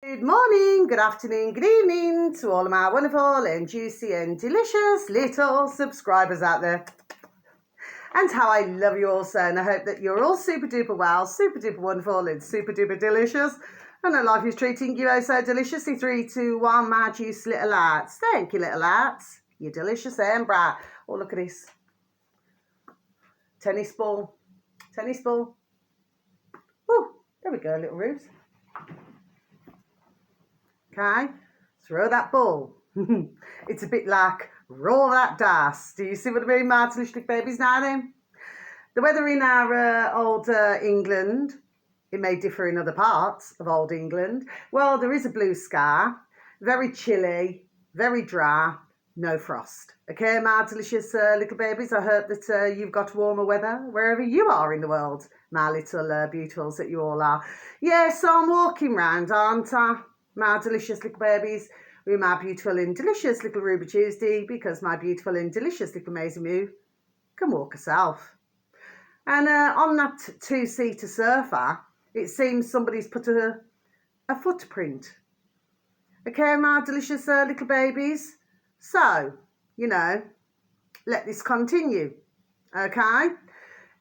Good morning, good afternoon, good evening to all of my wonderful and juicy and delicious little subscribers out there. And how I love you all so, and I hope that you're all super duper well, super duper wonderful and super duper delicious. And that life is treating you oh so deliciously. 3, 2, 1, my juicy little lads. Thank you, little lads. You're delicious and bright. Oh, look at this. Tennis ball. Tennis ball. Oh, there we go, little Ruth. Okay, throw that ball. It's a bit like roll that dice. Do you see what I mean, my delicious babies now then? The weather in our old England, it may differ in other parts of old England. Well, there is a blue sky, very chilly, very dry, no frost. Okay, my delicious little babies, I hope that you've got warmer weather wherever you are in the world, my little beautifuls that you all are. Yeah, so I'm walking round, aren't I? My delicious little babies, with my beautiful and delicious little Ruby Tuesday, because my beautiful and delicious little Maisie Moo can walk herself. And on that two-seater sofa, it seems somebody's put a footprint. Okay, my delicious little babies. So, let this continue. Okay?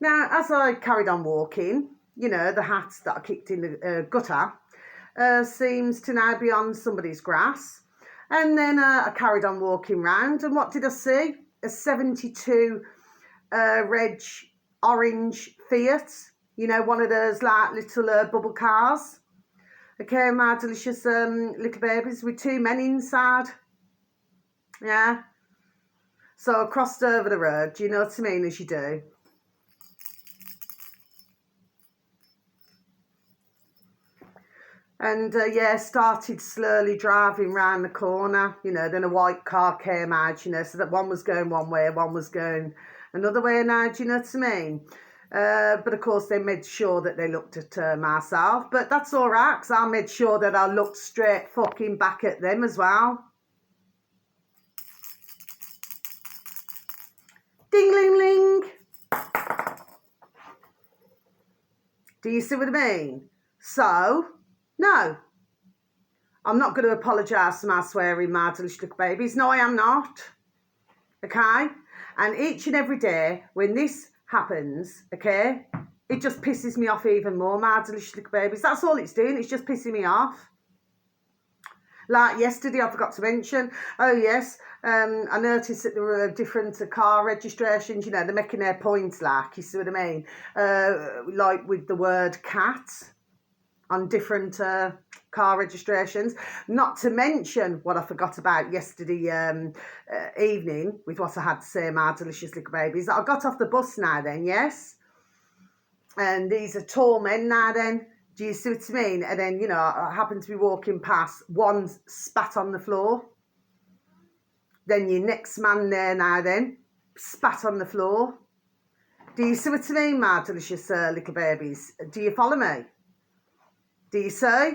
Now, as I carried on walking, the hat that I kicked in the gutter seems to now be on somebody's grass. And then I carried on walking round, and what did I see? A 72 reg orange Fiat, one of those like little bubble cars. Okay, my delicious little babies with 2 men inside. Yeah. So I crossed over the road, do you know what I mean, as you do. And started slowly driving round the corner, then a white car came out, so that one was going one way, one was going another way now, do you know what I mean? But of course they made sure that they looked at myself, but that's all right, because I made sure that I looked straight fucking back at them as well. Ding ling ling. Do you see what I mean? So, no, I'm not going to apologise for my swearing, my delicious little babies. No, I am not. Okay? And each and every day when this happens, okay, it just pisses me off even more, my delicious little babies. That's all it's doing. It's just pissing me off. Like yesterday, I forgot to mention, oh yes, I noticed that there were different car registrations, they're making their points like, you see what I mean? Like with the word cat on different car registrations. Not to mention what I forgot about yesterday evening with what I had to say, my delicious little babies. I got off the bus now then, yes? And these are tall men now then. Do you see what I mean? And then, I happened to be walking past, one spat on the floor. Then your next man there now then, spat on the floor. Do you see what I mean, my delicious little babies? Do you follow me? Do you see?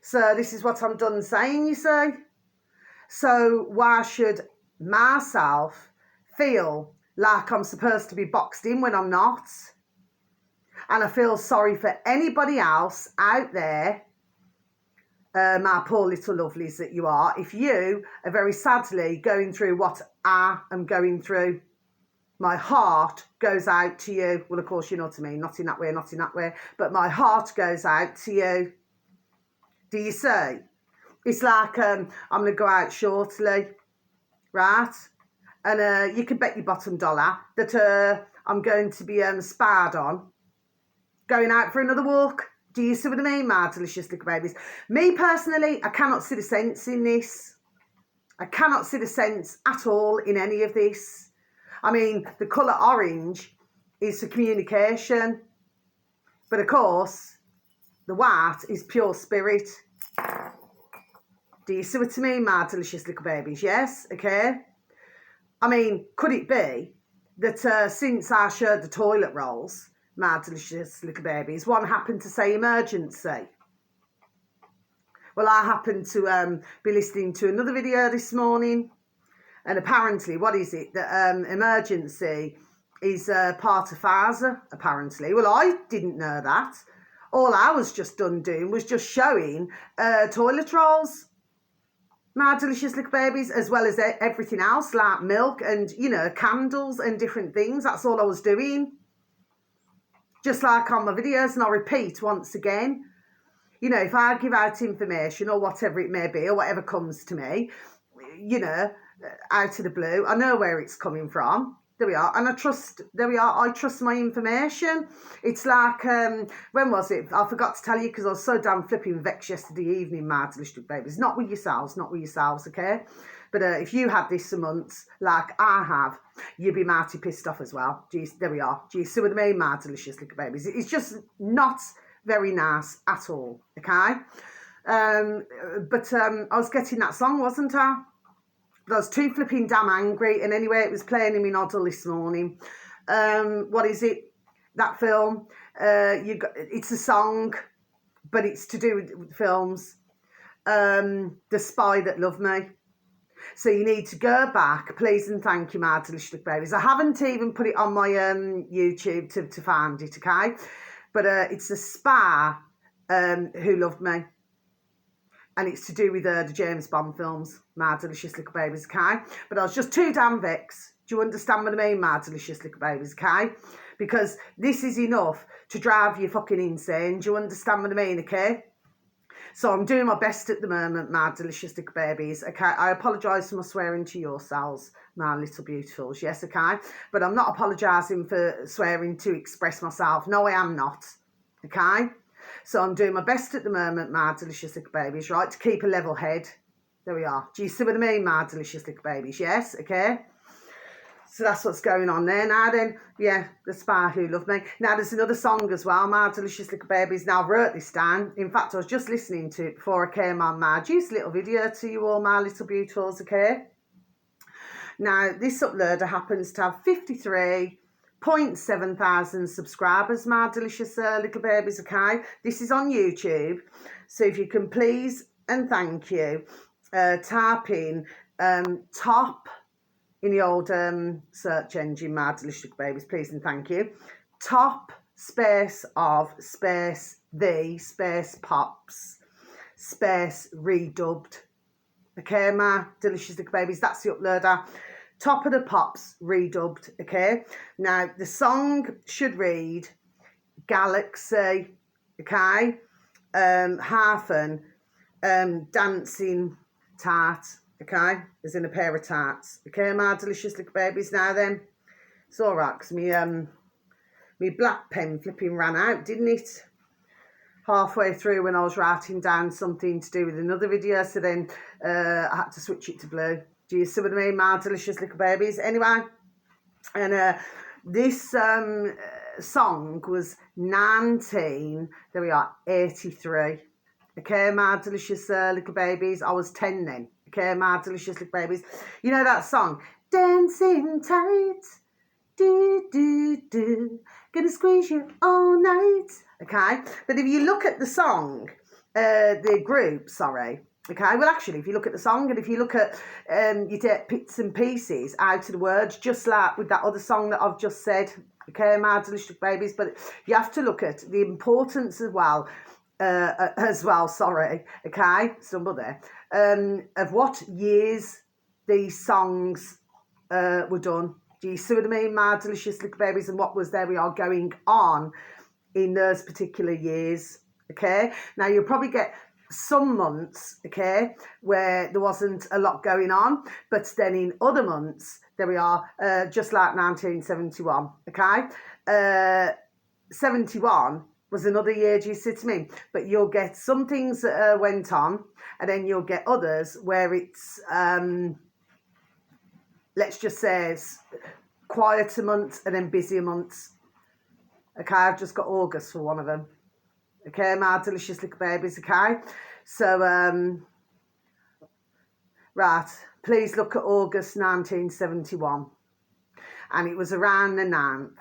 So this is what I'm done saying, you see? So why should myself feel like I'm supposed to be boxed in when I'm not? And I feel sorry for anybody else out there, my poor little lovelies that you are, if you are very sadly going through what I am going through. My heart goes out to you. Well, of course, you know what I mean. Not in that way, not in that way. But my heart goes out to you. Do you see? It's like I'm going to go out shortly, right? And you can bet your bottom dollar that I'm going to be spied on. Going out for another walk. Do you see what I mean, my delicious little babies? Me personally, I cannot see the sense in this. I cannot see the sense at all in any of this. I mean, the colour orange is for communication. But of course, the white is pure spirit. Do you see what I mean, my delicious little babies? Yes? Okay? I mean, could it be that since I showed the toilet rolls, my delicious little babies, one happened to say emergency? Well, I happened to be listening to another video this morning, and apparently, what is it? That emergency is part of FASA, apparently. Well, I didn't know that. All I was just done doing was just showing toilet rolls, my delicious little babies, as well as everything else like milk and, you know, candles and different things. That's all I was doing. Just like on my videos, and I'll repeat once again, you know, if I give out information or whatever it may be, or whatever comes to me, you know, out of the blue, I know where it's coming from. There we are. And I trust my information. It's like, when was it? I forgot to tell you because I was so damn flipping vexed yesterday evening, my delicious babies. Not with yourselves, okay? But if you had this for months, like I have, you'd be mighty pissed off as well. Geez, there we are. Do you see what I mean, my delicious little babies? It's just not very nice at all, okay? But I was getting that song, wasn't I? But I was too flipping damn angry, and anyway, it was playing in my noddle this morning. What is it? That film? It's a song, but it's to do with films. The Spy That Loved Me. So you need to go back, please and thank you, my delicious babies. I haven't even put it on my YouTube to find it, okay? But it's a spy who loved me. And it's to do with the James Bond films, my delicious little babies, okay? But I was just too damn vexed. Do you understand what I mean, my delicious little babies, okay? Because this is enough to drive you fucking insane. Do you understand what I mean, okay? So I'm doing my best at the moment, my delicious little babies, okay? I apologise for my swearing to yourselves, my little beautifuls, yes, okay? But I'm not apologising for swearing to express myself. No, I am not, okay? So I'm doing my best at the moment, my delicious little babies, right, to keep a level head. There we are. Do you see what I mean, my delicious little babies? Yes, okay? So that's what's going on there. Now then, yeah, The Spy Who Loved Me. Now there's another song as well, my delicious little babies. Now I wrote this down. In fact, I was just listening to it before I came on my juicy little video to you all, my little beautifuls, okay? Now, this uploader happens to have 53.7 thousand subscribers, my delicious little babies, okay? This is on YouTube. So if you can please and thank you, type in top in the old search engine, my delicious little babies, please and thank you. Top space of space the space pops space redubbed. Okay, my delicious little babies, that's the uploader. Top of the Pops redubbed, okay? Now, the song should read Galaxy, okay? Hyphen, dancing tart, okay? As in a pair of tarts, okay, my delicious little babies. Now then, it's all right, because me black pen flipping ran out, didn't it? Halfway through when I was writing down something to do with another video, so then I had to switch it to blue. Do you see what I mean, my delicious little babies? Anyway, and this song was 1983. Okay, my delicious little babies. I was 10 then. Okay, my delicious little babies. You know that song? Dancing tight, do, do, do. Gonna squeeze you all night. Okay, but if you look at the song, the group, sorry, okay, well actually if you look at the song and if you look at, you take bits and pieces out of the words, just like with that other song that I've just said, okay, my delicious babies, but you have to look at the importance as well, sorry, okay, somebody, of what years these songs were done. Do you see what I mean, my delicious little babies, and what was there we are going on in those particular years, okay? Now, you'll probably get some months, okay, where there wasn't a lot going on, but then in other months, there we are, just like 1971, okay? 71 was another year, do you see what I mean? But you'll get some things that went on, and then you'll get others where it's, let's just say, quieter months and then busier months. Okay, I've just got August for one of them. Okay, my delicious little babies, okay? So, right, please look at August 1971. And it was around the 9th,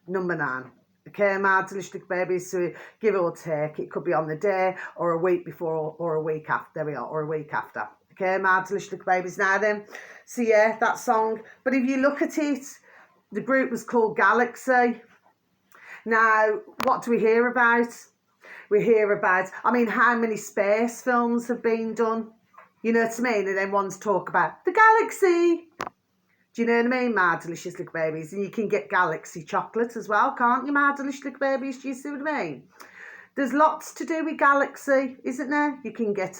number 9. Okay, my delicious little babies, so give or take, it could be on the day or a week before or a week after, there we are, or a week after. Okay, my delicious little babies. Now then, so yeah, that song. But if you look at it, the group was called Galaxy. Now, what do we hear about? we hear about, I mean, how many space films have been done? You know what I mean? And then ones talk about the galaxy. Do you know what I mean, my delicious little babies? And you can get galaxy chocolate as well, can't you, my delicious little babies? Do you see what I mean? There's lots to do with galaxy, isn't there? You can get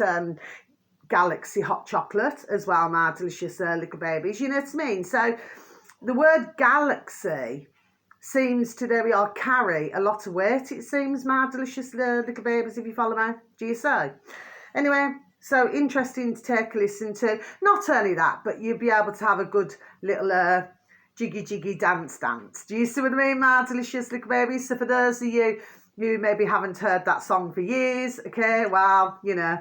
galaxy hot chocolate as well, my delicious little babies. You know what I mean? So the word galaxy seems to, there we are, carry a lot of weight, it seems, my delicious little babies, if you follow me. Do you say? Anyway, so interesting to take a listen to. Not only that, but you'll be able to have a good little jiggy dance. Do you see what I mean, my delicious little babies? So for those of you who maybe haven't heard that song for years, okay, well, you know,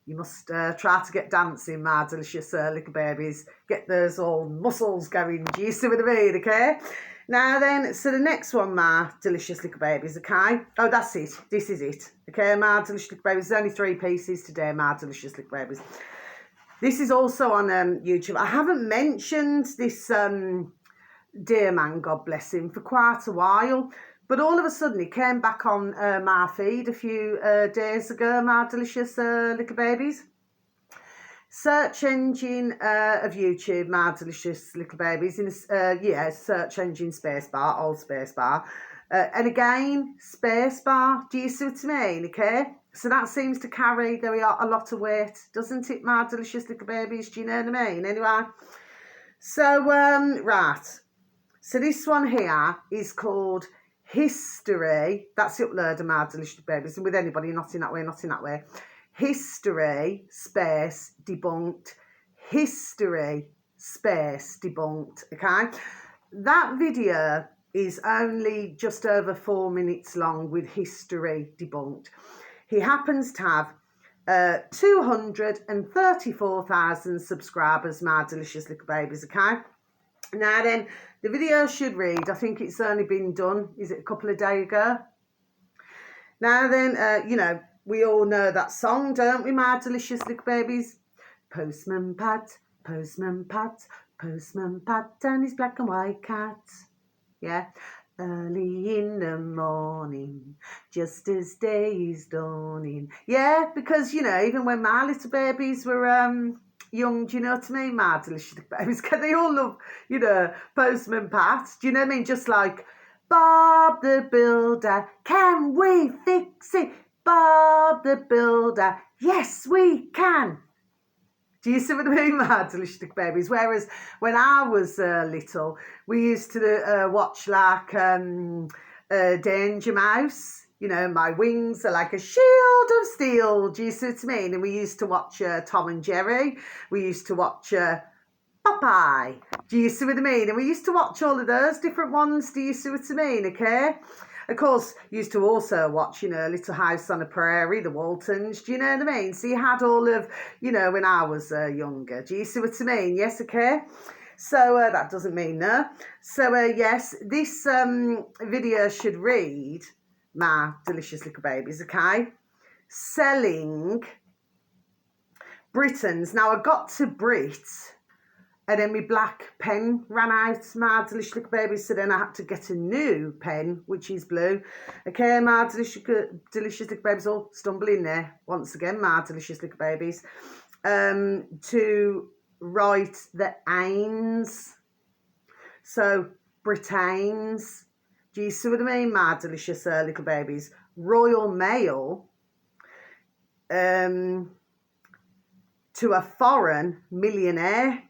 you must try to get dancing, my delicious little babies. Get those old muscles going. Do you see what I mean, okay? Now then, so the next one, my delicious little babies, okay? Oh, that's it. This is it. Okay, my delicious little babies. There's only 3 pieces today, my delicious little babies. This is also on YouTube. I haven't mentioned this dear man, God bless him, for quite a while. But all of a sudden, he came back on my feed a few days ago, my delicious little babies. Search engine of YouTube, my delicious little babies. In search engine spacebar, old spacebar. And again, spacebar. Do you see what I mean? Okay. So that seems to carry, there we are, a lot of weight, doesn't it, my delicious little babies? Do you know what I mean? Anyway. So, right. So this one here is called History. That's the upload of my delicious babies. And with anybody, not in that way, not in that way. History space debunked. History space debunked. Okay, that video is only just over 4 minutes long with history debunked. He happens to have 234,000 subscribers, my delicious little babies. Okay, now then, the video should read, I think it's only been done, is it a couple of days ago? Now then, you know, we all know that song, don't we, my delicious little babies? Postman Pat, Postman Pat, Postman Pat and his black and white cat. Yeah. Early in the morning, just as day is dawning. Yeah, because, you know, even when my little babies were young, do you know what I mean, my delicious little babies? They all love, you know, Postman Pat. Do you know what I mean? Just like, Bob the Builder, can we fix it? Bob the Builder, yes we can. Do you see what I mean, my delicious babies? Whereas when I was little, we used to watch like Danger Mouse. You know, my wings are like a shield of steel. Do you see what I mean? And we used to watch Tom and Jerry. We used to watch Popeye. Do you see what I mean? And we used to watch all of those different ones. Do you see what I mean? Okay. Of course, used to also watch, you know, Little House on the Prairie, the Waltons. Do you know what I mean? So you had all of, you know, when I was younger. Do you see what I mean? Yes, okay. So that doesn't mean no. So yes, this video should read, my delicious little babies, okay? Selling Britons. Now I got to Brit. And then my black pen ran out, my delicious little babies. So then I had to get a new pen, which is blue. Okay, my delicious little babies, all stumbling there once again, my delicious little babies. To write the Ains. So, Britains. Do you see what I mean, my delicious little babies? Royal Mail. To a foreign millionaire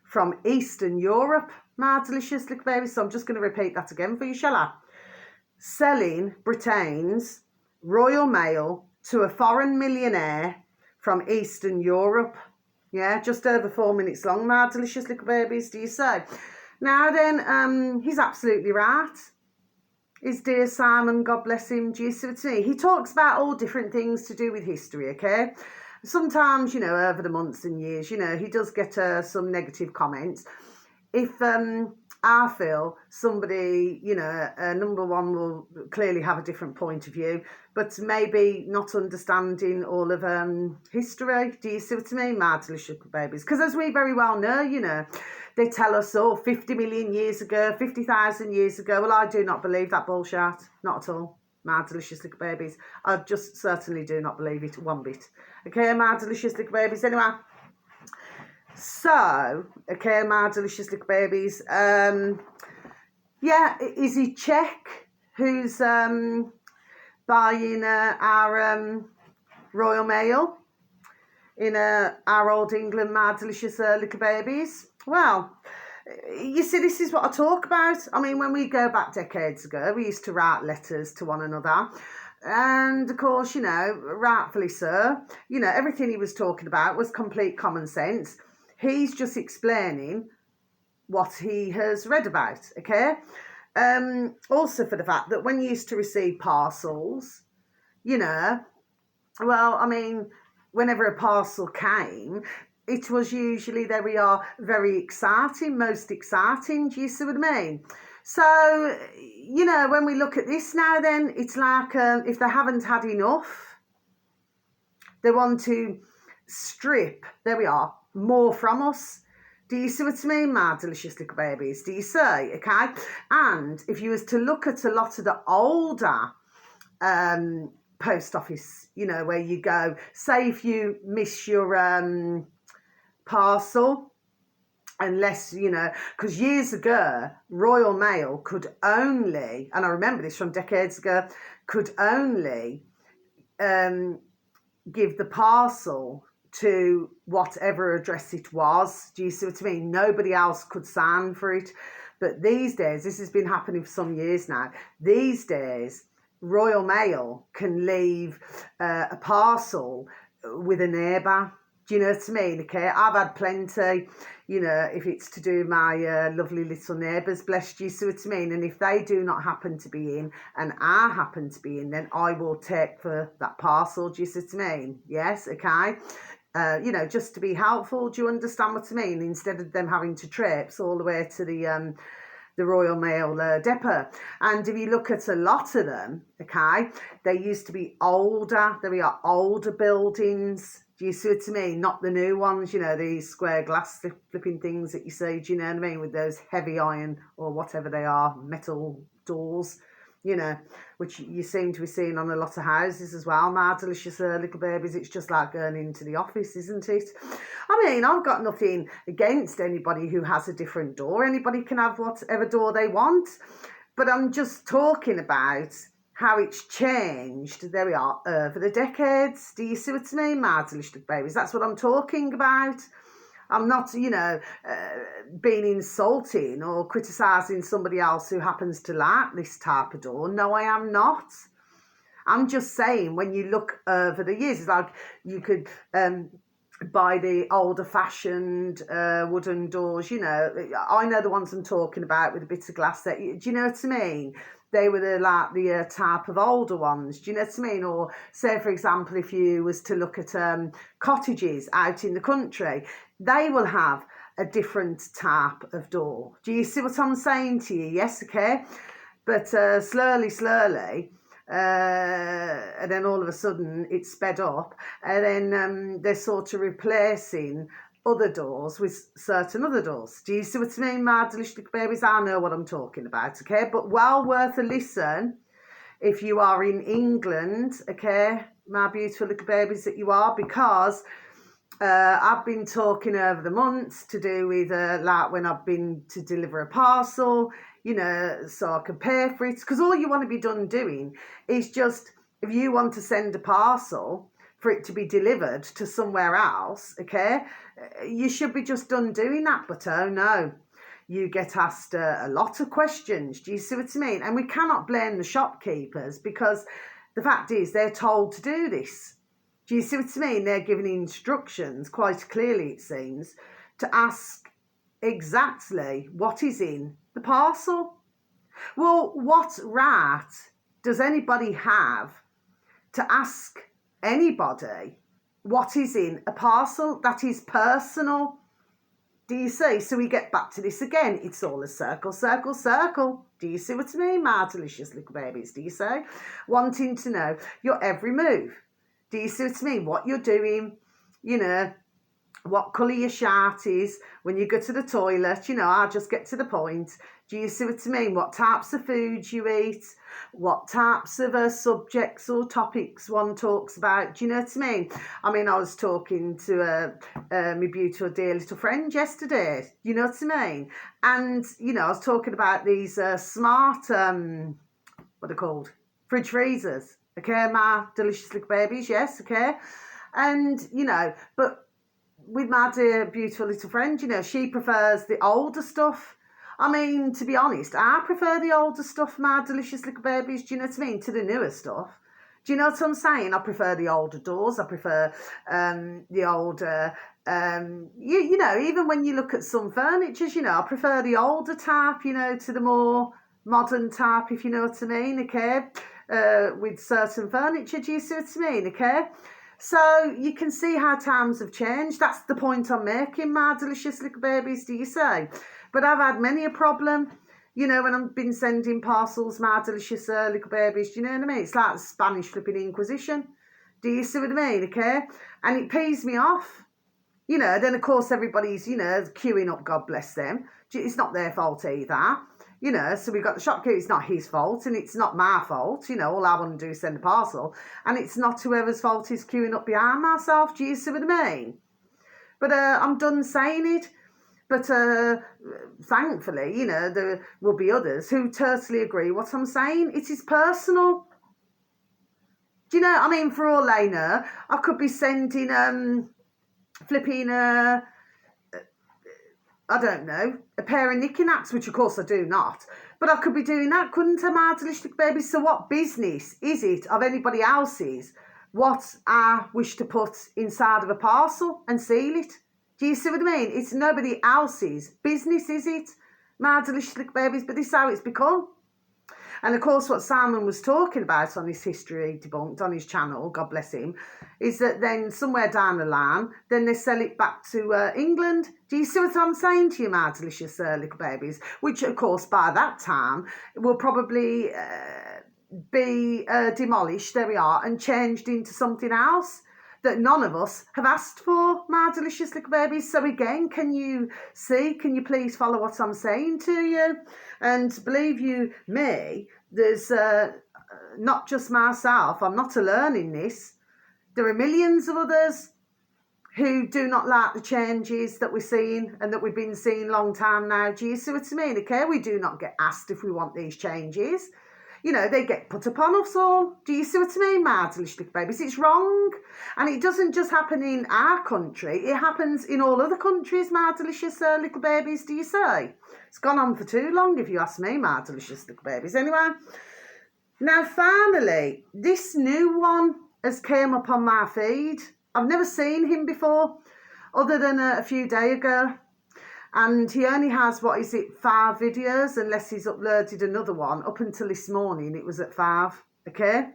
from Eastern Europe, my delicious little babies. So I'm just going to repeat that again for you, shall I? Selling Britain's Royal Mail to a foreign millionaire from Eastern Europe. Yeah, just over 4 minutes long, my delicious little babies, do you say? Now then, he's absolutely right. His dear Simon, God bless him, do you see what I mean? He talks about all different things to do with history, okay? Sometimes, you know, over the months and years, you know, he does get some negative comments. If I feel somebody, you know, number one will clearly have a different point of view, but maybe not understanding all of history. Do you see what I mean, my delicious babies? Because as we very well know, you know, they tell us, 50 million years ago, 50,000 years ago. Well, I do not believe that bullshit. Not at all. my delicious little babies. I just certainly do not believe it one bit. Okay, my delicious little babies. Anyway, so, okay, my delicious little babies. Yeah, is it Czech who's buying our Royal Mail in our old England, my delicious little babies? Well, you see, this is what I talk about. I mean, when we go back decades ago, we used to write letters to one another. And of course, you know, rightfully so, you know, everything he was talking about was complete common sense. He's just explaining what he has read about, okay? Also for the fact that when you used to receive parcels, you know, well, I mean, whenever a parcel came, it was usually, there we are, very exciting, most exciting. Do you see what I mean? So, you know, when we look at this now, then it's like if they haven't had enough, they want to strip, there we are, more from us. Do you see what I mean, my delicious little babies? Do you see? Okay. And if you was to look at a lot of the older post office, you know, where you go, say if you miss your parcel, unless, you know, because years ago, Royal Mail could only, and I remember this from decades ago, could only give the parcel to whatever address it was. Do you see what I mean? Nobody else could sign for it. But these days, this has been happening for some years now, these days, Royal Mail can leave a parcel with a neighbour. Do you know what I mean? Okay, I've had plenty, you know, if it's to do my lovely little neighbours, bless you, see what I mean? And if they do not happen to be in and I happen to be in, then I will take for that parcel. Do you see what I mean? Yes, okay. You know, just to be helpful, do you understand what I mean? Instead of them having to traipse all the way to the Royal Mail depot. And if you look at a lot of them, okay, they used to be older, there are older buildings. Do you see what I mean? Not the new ones, you know, these square glass flipping things that you see, do you know what I mean? With those heavy iron or whatever they are, metal doors, you know, which you seem to be seeing on a lot of houses as well, my delicious little babies. It's just like going into the office, isn't it? I mean, I've got nothing against anybody who has a different door. Anybody can have whatever door they want. But I'm just talking about how it's changed, there we are, over the decades. Do you see what I mean, my delicious little babies? That's what I'm talking about. I'm not, you know, being insulting or criticising somebody else who happens to like this type of door. No, I am not. I'm just saying, when you look over the years, it's like you could buy the older fashioned wooden doors, you know. I know the ones I'm talking about with a bit of glass. Do you know what I mean? They were the type of older ones. Do you know what I mean? Or say, for example, if you was to look at cottages out in the country, they will have a different type of door. Do you see what I'm saying to you? Yes, okay. But slowly, and then all of a sudden it's sped up, and then they're sort of replacing other doors with certain other doors. Do you see what I mean, my delicious little babies? I know what I'm talking about, okay? But well worth a listen if you are in England, okay, my beautiful little babies that you are, because I've been talking over the months to do with like when I've been to deliver a parcel, you know, so I can pay for it. Because all you want to be done doing is just, if you want to send a parcel for it to be delivered to somewhere else, okay, you should be just done doing that. But oh no, you get asked a lot of questions. Do you see what I mean? And we cannot blame the shopkeepers, because the fact is they're told to do this. Do you see what I mean? They're given instructions quite clearly, it seems, to ask exactly what is in the parcel. Well, what right does anybody have to ask anybody what is in a parcel that is personal? Do you see? So we get back to this again. It's all a circle, circle, circle. Do you see what I mean, my delicious little babies? Do you see? Wanting to know your every move. Do you see what I mean? What you're doing, you know, what colour your shirt is, when you go to the toilet, you know, I'll just get to the point. Do you see what I mean? What types of foods you eat, what types of subjects or topics one talks about. Do you know what I mean? I mean, I was talking to my beautiful dear little friend yesterday. You know what I mean? And, you know, I was talking about these smart, what are they called? Fridge freezers. Okay, my delicious little babies, yes, okay. And, you know, but with my dear beautiful little friend, you know, she prefers the older stuff. I mean, to be honest, I prefer the older stuff, my delicious little babies, do you know what I mean, to the newer stuff. Do you know what I'm saying? I prefer the older doors. I prefer the older, you know, even when you look at some furnitures, you know, I prefer the older type, you know, to the more modern type, if you know what I mean, okay? With certain furniture, do you see what I mean, okay? So you can see how times have changed. That's the point I'm making, my delicious little babies, do you say? But I've had many a problem, you know, when I've been sending parcels, my delicious little babies, do you know what I mean? It's like the Spanish flipping Inquisition. Do you see what I mean, okay? And it pees me off. You know, then of course everybody's, you know, queuing up, God bless them. It's not their fault either. You know, so we've got the shopkeeper, it's not his fault and it's not my fault. You know, all I want to do is send a parcel. And it's not whoever's fault is queuing up behind myself. Do you see what I mean? But I'm done saying it. But thankfully, you know, there will be others who totally agree what I'm saying. It is personal. Do you know, I mean, for all they know, I could be sending flipping I don't know, a pair of knickknacks, which of course I do not. But I could be doing that, couldn't I, my delicious baby? So what business is it of anybody else's what I wish to put inside of a parcel and seal it? Do you see what I mean? It's nobody else's business, is it, my delicious little babies? But this is how it's become. And of course, what Simon was talking about on his History Debunked on his channel, God bless him, is that then somewhere down the line, then they sell it back to England. Do you see what I'm saying to you, my delicious little babies? Which, of course, by that time will probably be demolished, there we are, and changed into something else that none of us have asked for, my delicious little babies. So again, can you see, can you please follow what I'm saying to you? And believe you me, there's not just myself, I'm not alone in this. There are millions of others who do not like the changes that we're seeing and that we've been seeing a long time now. Do you see what I mean? Okay, we do not get asked if we want these changes. You know, they get put upon us all. Do you see what I mean, my delicious little babies? It's wrong. And it doesn't just happen in our country. It happens in all other countries, my delicious little babies, do you say? It's gone on for too long, if you ask me, my delicious little babies. Anyway, now finally, this new one has came up on my feed. I've never seen him before, other than a few days ago. And he only has, 5 videos, unless he's uploaded another one. Up until this morning, it was at 5, okay?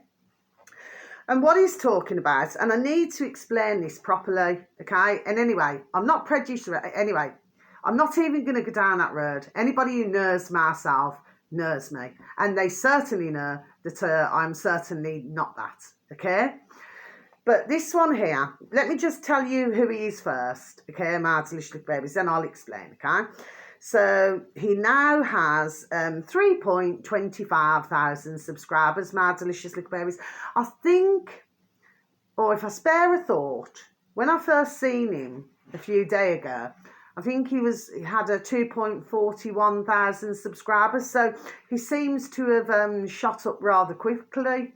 And what he's talking about, and I need to explain this properly, okay? And anyway, I'm not prejudiced. Anyway, I'm not even going to go down that road. Anybody who knows myself knows me. And they certainly know that I'm certainly not that, okay? But this one here, let me just tell you who he is first, okay, my delicious little babies, then I'll explain, okay? So he now has 3.25 thousand subscribers, my delicious little babies. I think, or if I spare a thought, when I first seen him a few days ago, I think he had a 2.41 thousand subscribers. So he seems to have shot up rather quickly.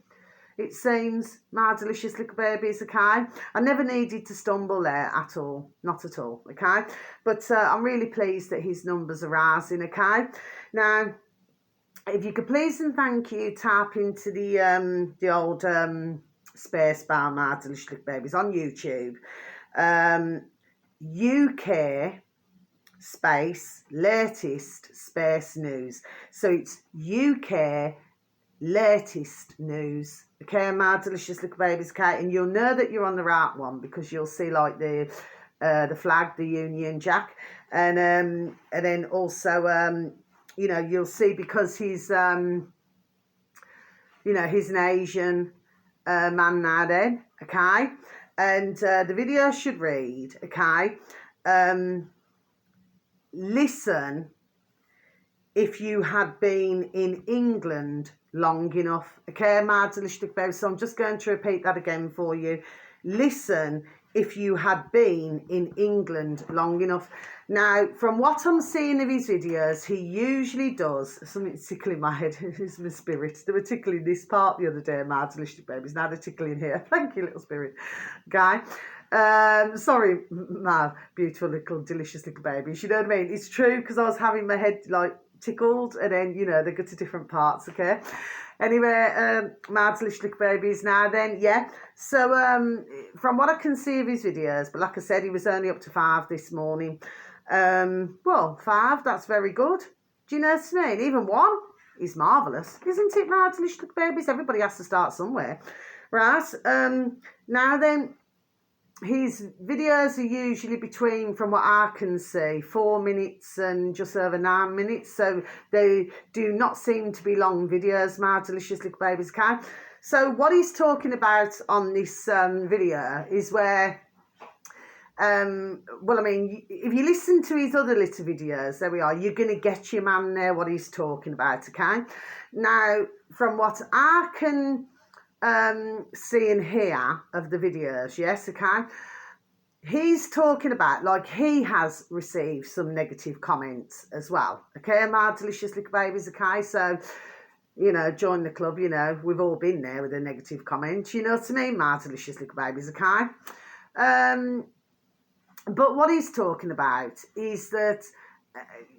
It seems, my delicious little babies, okay? I never needed to stumble there at all. Not at all, okay? But I'm really pleased that his numbers are rising, okay? Now, if you could please and thank you, tap into the old space bar, my delicious little babies, on YouTube. UK space latest space news. So it's UK latest news, okay, my delicious little babies, okay? And you'll know that you're on the right one because you'll see like the flag, the Union Jack, and then also you know, you'll see because he's you know, he's an Asian man now then, okay? And the video should read, okay, listen if you had been in England long enough. Okay, my delicious baby. So I'm just going to repeat that again for you. Listen, if you had been in England long enough. Now, from what I'm seeing of his videos, he usually does something tickling my head. It's my spirit. They were tickling this part the other day, my delicious babies. Now they're tickling here. Thank you, little spirit. Guy. Sorry, my beautiful little delicious little babies. You know what I mean? It's true, because I was having my head like tickled, and then they go to different parts. Okay, anyway, my delicious little babies. Now then, yeah, so from what I can see of his videos, but like I said, he was only up to 5 this morning. Well, 5, that's very good. Do you know what I mean? Even 1 is marvellous, isn't it, my delicious little babies? Everybody has to start somewhere, right? Now then, his videos are usually between, from what I can see, 4 minutes and just over 9 minutes. So they do not seem to be long videos, my delicious little babies. Okay. So what he's talking about on this video is where, well, I mean, if you listen to his other little videos, there we are, you're going to get your man there, what he's talking about, okay? Now, from what I can see and hear of the videos, yes, okay, he's talking about, like, he has received some negative comments as well, okay, my delicious little babies, okay? So, join the club, we've all been there with a negative comment, you know what I mean, my delicious little babies, okay? But what he's talking about is that,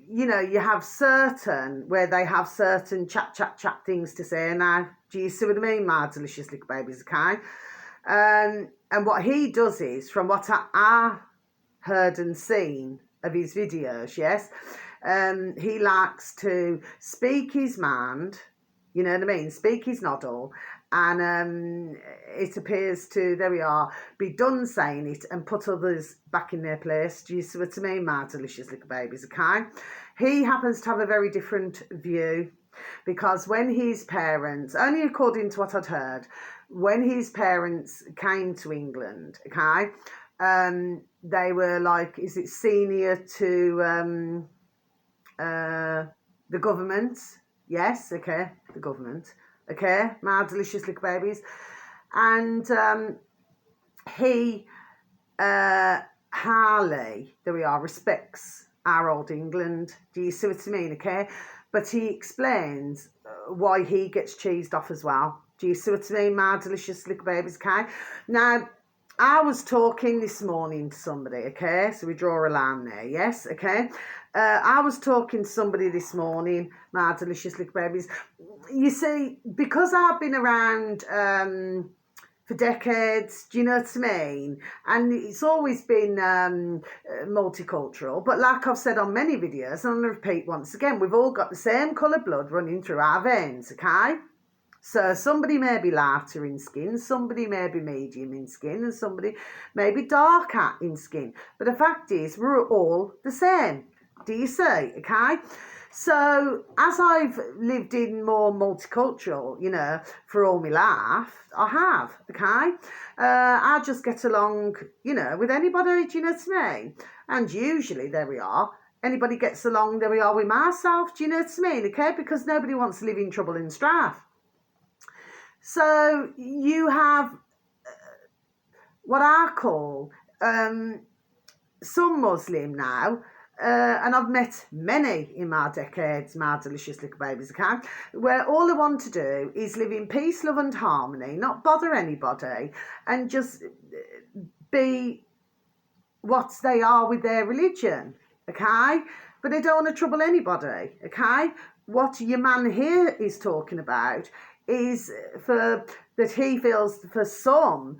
you have certain, where they have certain chat things to say. Now, do you see what I mean, my delicious little babies, okay? And what he does is, from what I heard and seen of his videos, yes, he likes to speak his mind, you know what I mean, speak his noddle, and it appears to, there we are, be done saying it and put others back in their place. Do you see what I mean, my delicious little babies, okay? He happens to have a very different view, because when his parents, only according to what I'd heard, when his parents came to England, okay, they were like, is it senior to the government? Yes, okay, the government. Okay, my delicious little babies. And he, Harley, there we are, respects our old England. Do you see what I mean, okay? But he explains why he gets cheesed off as well. Do you see what I mean, my delicious little babies, okay? Now, I was talking this morning to somebody, okay? So we draw a line there, yes, okay? I was talking to somebody this morning, my delicious little babies. You see, because I've been around for decades, do you know what I mean? And it's always been multicultural. But like I've said on many videos, and I'm going to repeat once again, we've all got the same colour blood running through our veins, okay? So somebody may be lighter in skin, somebody may be medium in skin, and somebody may be darker in skin. But the fact is, we're all the same. Do you see? Okay? So as I've lived in more multicultural, for all my life, I have, okay? I just get along, with anybody, do you know what I mean? And usually, there we are, anybody gets along, there we are, with myself, do you know what I mean? Okay? Because nobody wants to live in trouble and strife. So you have what I call some Muslim now, and I've met many in my decades, my delicious little babies, okay, where all they want to do is live in peace, love and harmony, not bother anybody, and just be what they are with their religion, okay? But they don't want to trouble anybody, okay? What your man here is talking about is that he feels for some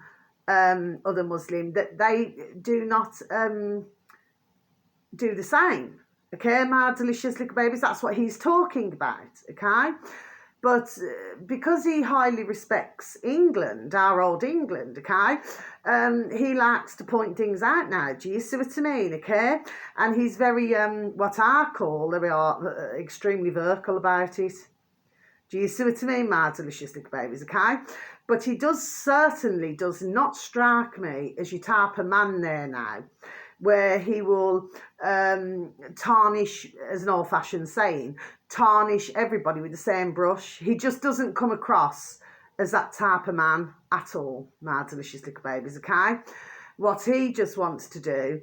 other Muslim that they do not do the same, okay, my delicious little babies, that's what he's talking about, okay? But because he highly respects England, our old England, okay, he likes to point things out now. Do you see what I mean, okay? And he's very, what I call, there we are, extremely vocal about it. Do you see what I mean, my delicious little babies, okay? But he certainly does not strike me as your type of man there now. where he will tarnish, as an old-fashioned saying, tarnish everybody with the same brush. He just doesn't come across as that type of man at all, my delicious little babies, okay? What he just wants to do,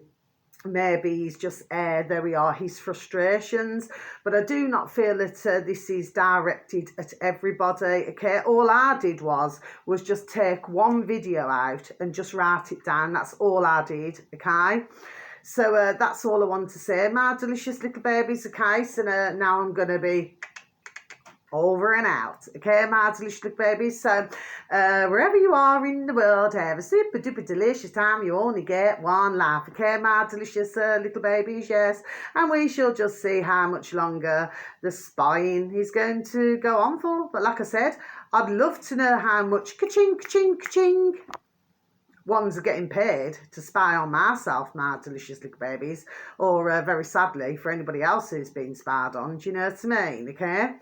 maybe he's just aired, there we are, his frustrations, but I do not feel that this is directed at everybody, okay? All I did was just take one video out and just write it down. That's all I did, okay? So that's all I want to say, my delicious little babies, okay? So now I'm going to be over and out, okay, my delicious little babies. So wherever you are in the world, have a super duper delicious time. You only get one life, okay, my delicious little babies, yes. And we shall just see how much longer the spying is going to go on for. But like I said, I'd love to know how much ka-ching, ka-ching, ka-ching ones are getting paid to spy on myself, my delicious little babies, or very sadly for anybody else who's been spied on. Do you know what I mean, okay?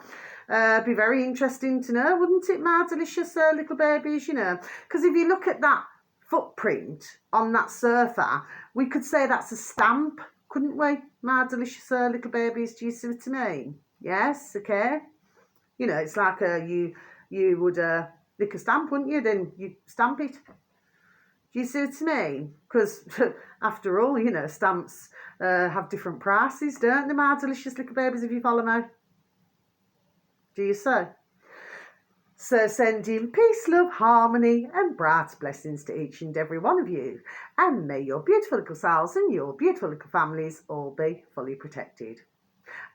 Be very interesting to know, wouldn't it, my delicious little babies, you know? Because if you look at that footprint on that sofa, we could say that's a stamp, couldn't we, my delicious little babies? Do you see what I mean? Yes, okay. You know, it's like you would lick a stamp, wouldn't you? Then you stamp it. Do you see what I mean? Because after all, you know, stamps have different prices, don't they, my delicious little babies, if you follow me? Do you so? So sending peace, love, harmony and bright blessings to each and every one of you. And may your beautiful little selves and your beautiful little families all be fully protected.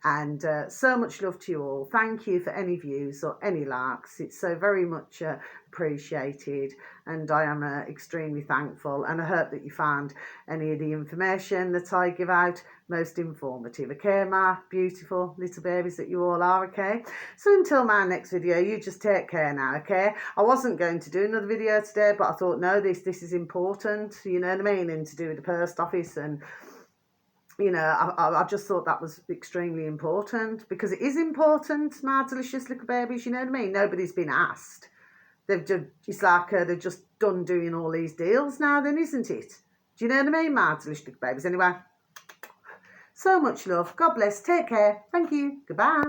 And so much love to you all. Thank you for any views or any likes. It's so very much appreciated, and I am extremely thankful, and I hope that you found any of the information that I give out most informative, okay, my beautiful little babies that you all are, okay? So until my next video, you just take care now, okay? I wasn't going to do another video today, but I thought, no, this is important, you know what I mean, and to do with the post office, and you know, I just thought that was extremely important, because it is important, my delicious little babies, you know what I mean? Nobody's been asked. It's like they've just done doing all these deals now then, isn't it? Do you know what I mean, my delicious little babies? Anyway, so much love. God bless. Take care. Thank you. Goodbye.